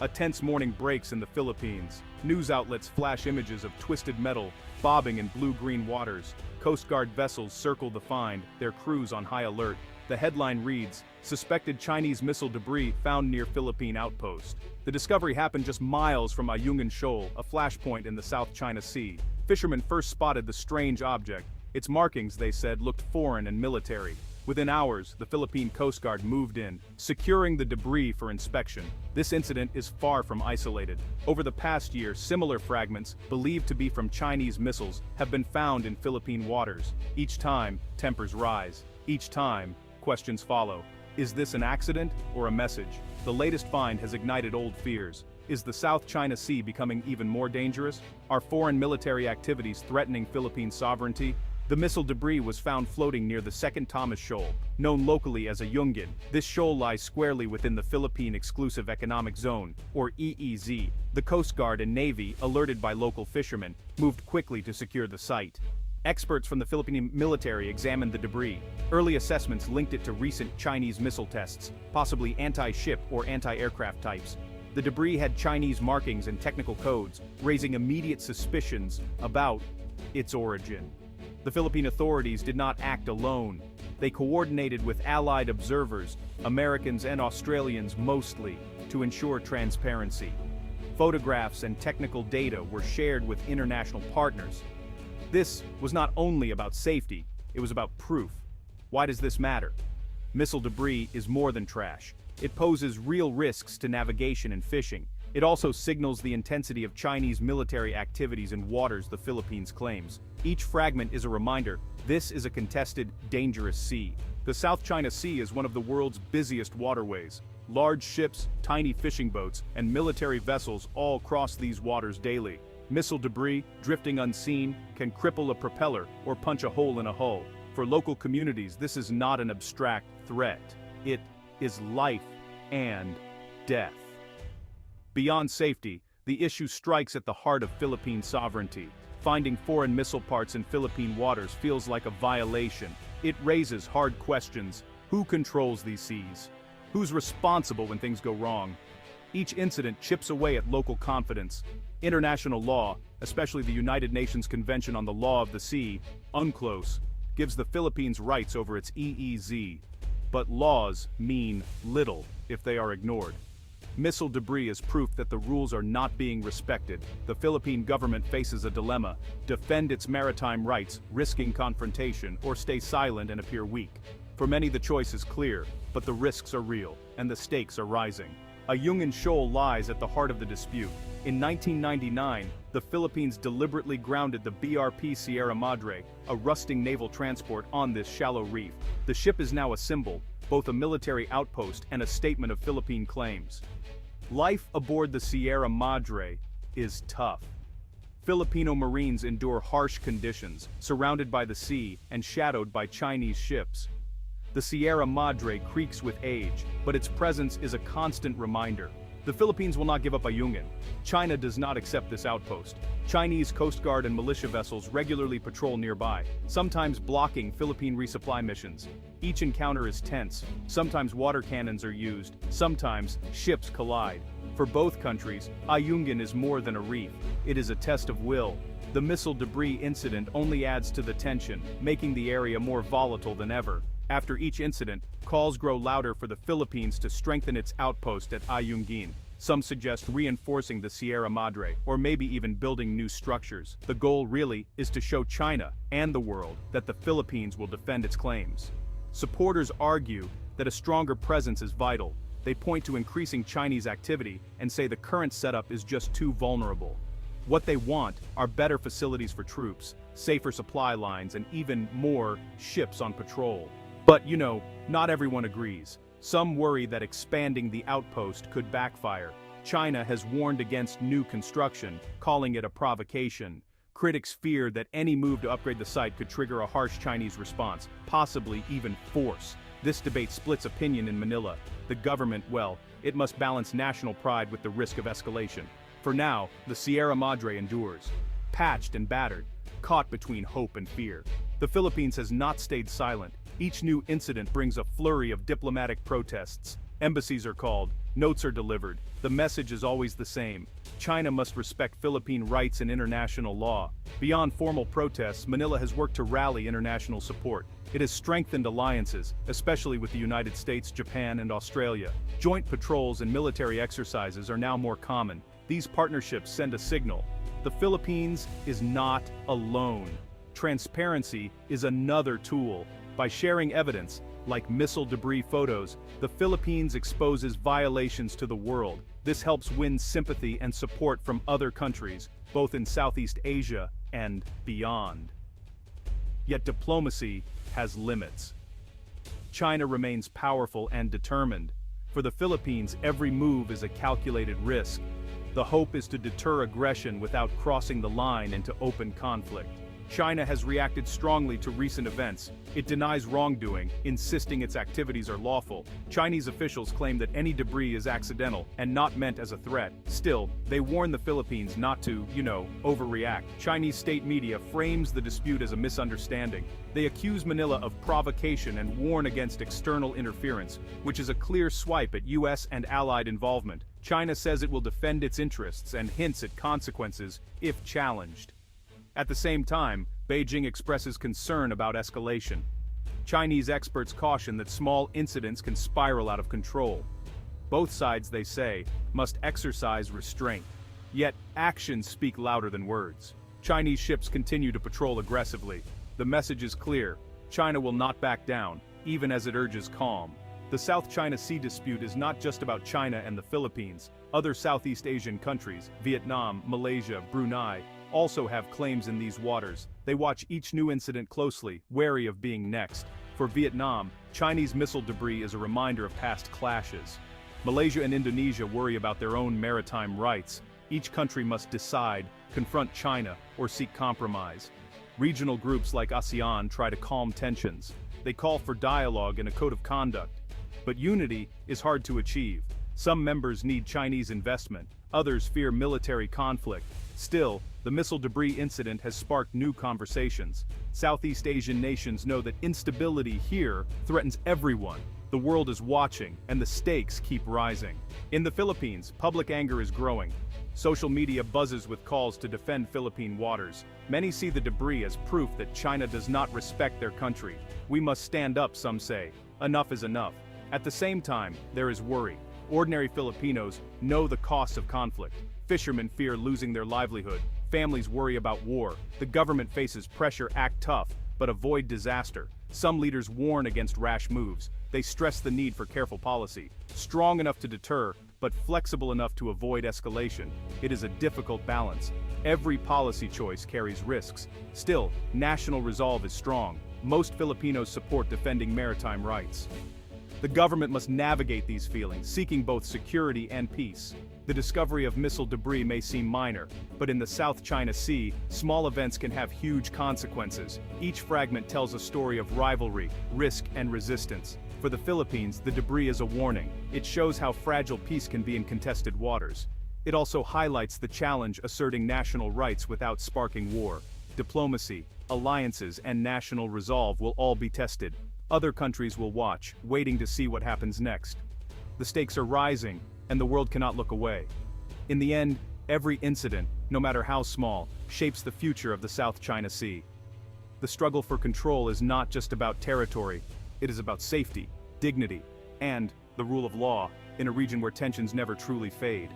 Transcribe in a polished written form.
A tense morning breaks in the Philippines. News outlets flash images of twisted metal bobbing in blue-green waters. Coast Guard vessels circle the find, their crews on high alert. The headline reads, "Suspected Chinese missile debris found near Philippine outpost." The discovery happened just miles from Ayungin Shoal, a flashpoint in the South China Sea. Fishermen first spotted the strange object. Its markings, they said, looked foreign and military. Within hours, the Philippine Coast Guard moved in, securing the debris for inspection. This incident is far from isolated. Over the past year, similar fragments, believed to be from Chinese missiles, have been found in Philippine waters. Each time, tempers rise. Each time, questions follow. Is this an accident or a message? The latest find has ignited old fears. Is the South China Sea becoming even more dangerous? Are foreign military activities threatening Philippine sovereignty? The missile debris was found floating near the Second Thomas Shoal, known locally as Ayungin. This shoal lies squarely within the Philippine Exclusive Economic Zone, or EEZ. The Coast Guard and Navy, alerted by local fishermen, moved quickly to secure the site. Experts from the Philippine military examined the debris. Early assessments linked it to recent Chinese missile tests, possibly anti-ship or anti-aircraft types. The debris had Chinese markings and technical codes, raising immediate suspicions about its origin. The Philippine authorities did not act alone. They coordinated with allied observers, Americans and Australians mostly, to ensure transparency. Photographs and technical data were shared with international partners. This was not only about safety, it was about proof. Why does this matter? Missile debris is more than trash. It poses real risks to navigation and fishing. It also signals the intensity of Chinese military activities in waters the Philippines claims. Each fragment is a reminder, this is a contested, dangerous sea. The South China Sea is one of the world's busiest waterways. Large ships, tiny fishing boats, and military vessels all cross these waters daily. Missile debris, drifting unseen, can cripple a propeller or punch a hole in a hull. For local communities, this is not an abstract threat. It is life and death. Beyond safety, the issue strikes at the heart of Philippine sovereignty. Finding foreign missile parts in Philippine waters feels like a violation. It raises hard questions. Who controls these seas? Who's responsible when things go wrong? Each incident chips away at local confidence. International law, especially the United Nations Convention on the Law of the Sea, UNCLOS, gives the Philippines rights over its EEZ. But laws mean little if they are ignored. Missile debris is proof that the rules are not being respected. The Philippine government faces a dilemma: defend its maritime rights, risking confrontation, or stay silent and appear weak. For many, the choice is clear, but the risks are real, and the stakes are rising. Ayungin Shoal lies at the heart of the dispute. In 1999, the Philippines deliberately grounded the BRP Sierra Madre, a rusting naval transport, on this shallow reef. The ship is now a symbol, both a military outpost and a statement of Philippine claims. Life aboard the Sierra Madre is tough. Filipino Marines endure harsh conditions, surrounded by the sea and shadowed by Chinese ships. The Sierra Madre creaks with age, but its presence is a constant reminder. The Philippines will not give up Ayungin. China does not accept this outpost. Chinese Coast Guard and militia vessels regularly patrol nearby, sometimes blocking Philippine resupply missions. Each encounter is tense. Sometimes water cannons are used, sometimes ships collide. For both countries, Ayungin is more than a reef. It is a test of will. The missile debris incident only adds to the tension, making the area more volatile than ever. After each incident, calls grow louder for the Philippines to strengthen its outpost at Ayungin. Some suggest reinforcing the Sierra Madre, or maybe even building new structures. The goal really is to show China and the world that the Philippines will defend its claims. Supporters argue that a stronger presence is vital. They point to increasing Chinese activity and say the current setup is just too vulnerable. What they want are better facilities for troops, safer supply lines, and even more ships on patrol. But, not everyone agrees. Some worry that expanding the outpost could backfire. China has warned against new construction, calling it a provocation. Critics fear that any move to upgrade the site could trigger a harsh Chinese response, possibly even force. This debate splits opinion in Manila. The government, it must balance national pride with the risk of escalation. For now, the Sierra Madre endures. Patched and battered, caught between hope and fear. The Philippines has not stayed silent. Each new incident brings a flurry of diplomatic protests. Embassies are called, Notes are delivered. The message is always the same. China must respect Philippine rights and international law. Beyond formal protests, Manila has worked to rally international support. It has strengthened alliances, especially with the United States, Japan, and Australia. Joint patrols and military exercises are now more common. These partnerships send a signal. The Philippines is not alone. Transparency is another tool. By sharing evidence, like missile debris photos, the Philippines exposes violations to the world. This helps win sympathy and support from other countries, both in Southeast Asia and beyond. Yet diplomacy has limits. China remains powerful and determined. For the Philippines, every move is a calculated risk. The hope is to deter aggression without crossing the line into open conflict. China has reacted strongly to recent events. It denies wrongdoing, insisting its activities are lawful. Chinese officials claim that any debris is accidental and not meant as a threat. Still, they warn the Philippines not to, overreact. Chinese state media frames the dispute as a misunderstanding. They accuse Manila of provocation and warn against external interference, which is a clear swipe at US and allied involvement. China says it will defend its interests and hints at consequences if challenged. At the same time, Beijing expresses concern about escalation. Chinese experts caution that small incidents can spiral out of control. Both sides, they say, must exercise restraint. Yet, actions speak louder than words. Chinese ships continue to patrol aggressively. The message is clear: China will not back down, even as it urges calm. The South China Sea dispute is not just about China and the Philippines. Other Southeast Asian countries, Vietnam, Malaysia, Brunei, also have claims in these waters. They watch each new incident closely, wary of being next. For Vietnam, Chinese missile debris is a reminder of past clashes. Malaysia and Indonesia worry about their own maritime rights. Each country must decide, confront China, or seek compromise. Regional groups like ASEAN try to calm tensions. They call for dialogue and a code of conduct. But unity is hard to achieve. Some members need Chinese investment, others fear military conflict. Still, the missile debris incident has sparked new conversations. Southeast Asian nations know that instability here threatens everyone. The world is watching, and the stakes keep rising. In the Philippines, public anger is growing. Social media buzzes with calls to defend Philippine waters. Many see the debris as proof that China does not respect their country. We must stand up, some say. Enough is enough. At the same time, there is worry. Ordinary Filipinos know the costs of conflict. Fishermen fear losing their livelihood. Families worry about war. The government faces pressure: act tough, but avoid disaster. Some leaders warn against rash moves. They stress the need for careful policy. Strong enough to deter, but flexible enough to avoid escalation. It is a difficult balance. Every policy choice carries risks. Still, national resolve is strong. Most Filipinos support defending maritime rights. The government must navigate these feelings, seeking both security and peace. The discovery of missile debris may seem minor, but in the South China Sea, small events can have huge consequences. Each fragment tells a story of rivalry, risk, and resistance. For the Philippines, the debris is a warning. It shows how fragile peace can be in contested waters. It also highlights the challenge asserting national rights without sparking war. Diplomacy, alliances, and national resolve will all be tested. Other countries will watch, waiting to see what happens next. The stakes are rising, and the world cannot look away. In the end, every incident, no matter how small, shapes the future of the South China Sea. The struggle for control is not just about territory, it is about safety, dignity, and the rule of law in a region where tensions never truly fade.